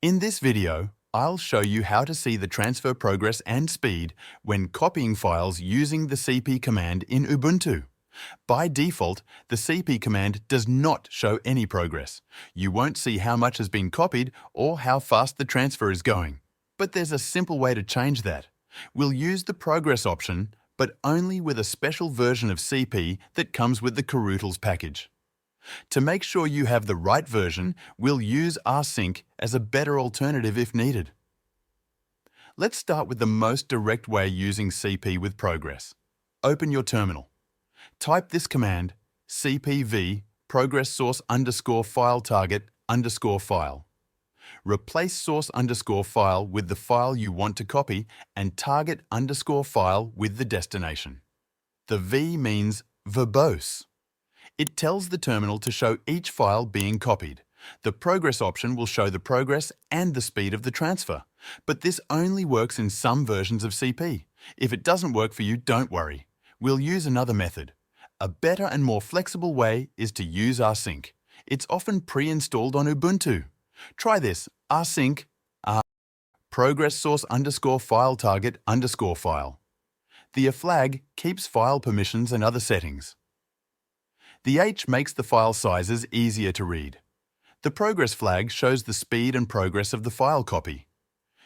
In this video, I'll show you how to see the transfer progress and speed when copying files using the cp command in Ubuntu. By default, the cp command does not show any progress. You won't see how much has been copied or how fast the transfer is going. But there's a simple way to change that. We'll use the progress option, but only with a special version of cp that comes with the coreutils package. To make sure you have the right version, we'll use rsync as a better alternative if needed. Let's start with the most direct way using cp with progress. Open your terminal. Type this command, cpv progress source underscore file target underscore file. Replace source underscore file with the file you want to copy and target underscore file with the destination. The V means verbose. It tells the terminal to show each file being copied. The progress option will show the progress and the speed of the transfer, but this only works in some versions of cp. If it doesn't work for you, don't worry. We'll use another method. A better and more flexible way is to use rsync. It's often pre-installed on Ubuntu. Try this, rsync progress source underscore file target underscore file. The flag keeps file permissions and other settings. The H makes the file sizes easier to read. The progress flag shows the speed and progress of the file copy.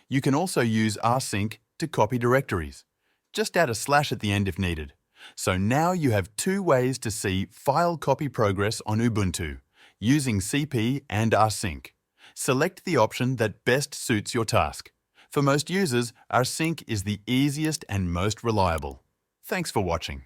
You can also use rsync to copy directories. Just add a slash at the end if needed. So now you have two ways to see file copy progress on Ubuntu, using cp and rsync. Select the option that best suits your task. For most users, rsync is the easiest and most reliable. Thanks for watching.